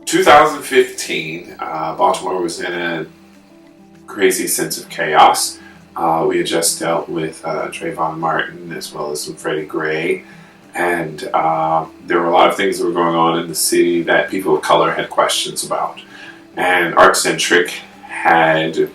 2015, Baltimore was in a crazy sense of chaos. We had just dealt with Trayvon Martin as well as with Freddie Gray, and there were a lot of things that were going on in the city that people of color had questions about. And ArtsCentric had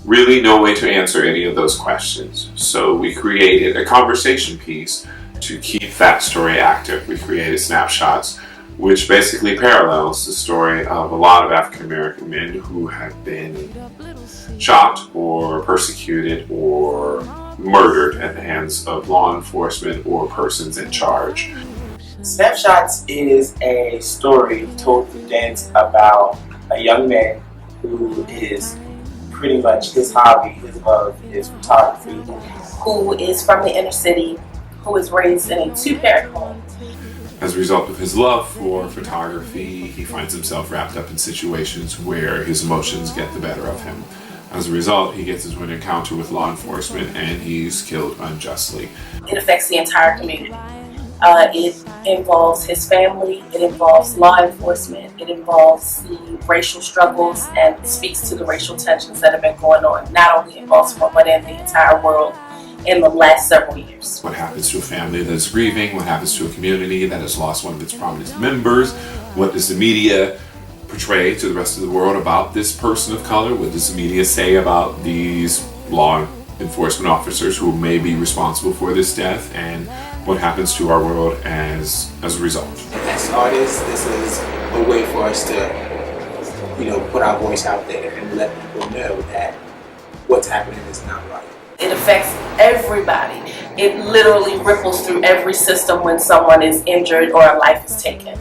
really no way to answer any of those questions. So we created a conversation piece to keep that story active. We created Snapshots, which basically parallels the story of a lot of African American men who have been shot or persecuted or murdered at the hands of law enforcement or persons in charge. Snapshots is a story told through dance about a young man who is pretty much his hobby, his love is photography, who is from the inner city, who was raised in a two-parent home. As a result of his love for photography, he finds himself wrapped up in situations where his emotions get the better of him. As a result, he gets into an encounter with law enforcement and he's killed unjustly. It affects the entire community. It involves his family, it involves law enforcement, it involves the racial struggles and speaks to the racial tensions that have been going on, not only in Baltimore, but in the entire world in the last several years. What happens to a family that is grieving? What happens to a community that has lost one of its prominent members? What does the media portray to the rest of the world about this person of color? What does the media say about these law enforcement officers who may be responsible for this death? And what happens to our world as a result? As artists, this is a way for us to, put our voice out there and let people know that what's happening is not right. It affects everybody. It literally ripples through every system when someone is injured or a life is taken.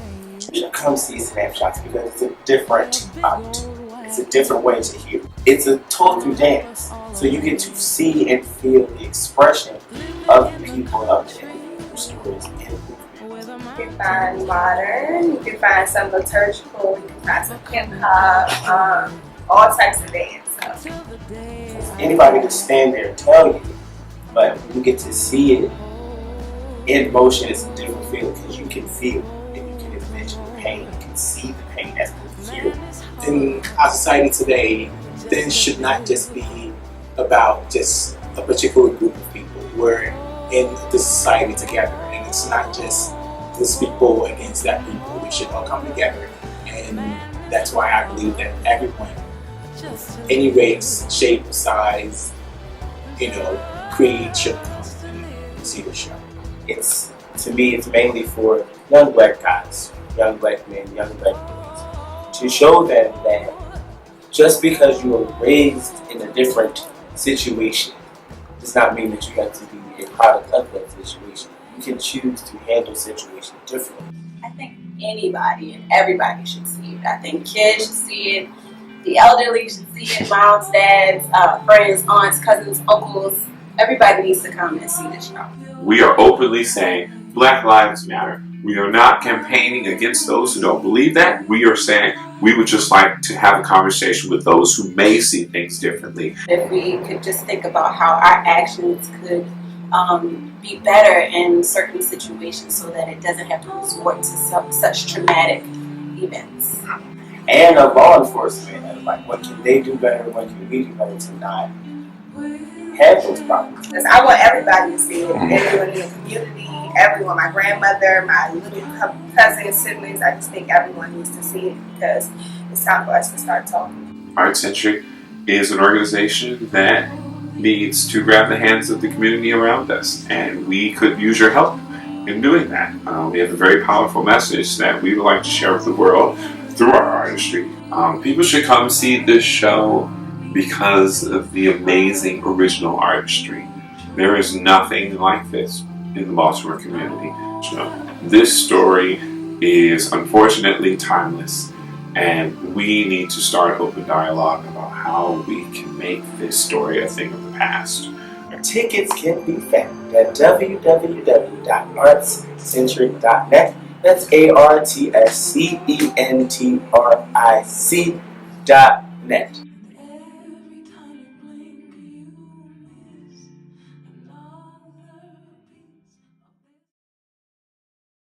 You should come see Snapshots because it's a different art. It's a different way to hear. It's a told through dance. So you get to see and feel the expression of the people of the stories and movement. You can find modern, you can find some liturgical, you can find some hip hop, all types of dance. Anybody can stand there and tell you, but when you get to see it in motion, it's a different feeling because you can feel it and you can envision the pain, you can see the pain as you hear it. In our society today, things should not just be about just a particular group of people. We're in the society together, and it's not just this people against that people. We should all come together, and that's why I believe that everyone, any race, shape, size, creed should come and see the show. To me, it's mainly for young black guys, young black men, young black boys, to show them that just because you were raised in a different situation does not mean that you have to be a product of that situation. You can choose to handle situations differently. I think anybody and everybody should see it. I think kids should see it. The elderly should see it. Moms, dads, friends, aunts, cousins, uncles. Everybody needs to come and see this show. We are openly saying Black Lives Matter. We are not campaigning against those who don't believe that. We are saying we would just like to have a conversation with those who may see things differently. If we could just think about how our actions could be better in certain situations so that it doesn't have to resort to such traumatic events. And of law enforcement, like what can they do better, what can we do better to not have those problems? Because I want everybody to see it. Everyone in the community, everyone, my grandmother, my little cousins, siblings. I just think everyone needs to see it because it's time for us to start talking. ArtsCentric is an organization that needs to grab the hands of the community around us, and we could use your help in doing that. We have a very powerful message that we would like to share with the world through our artistry. People should come see this show because of the amazing original artistry. There is nothing like this in the Baltimore community. This story is unfortunately timeless, and we need to start open dialogue about how we can make this story a thing of the past. Tickets can be found at www.artscentric.net. That's ArtsCentric.net.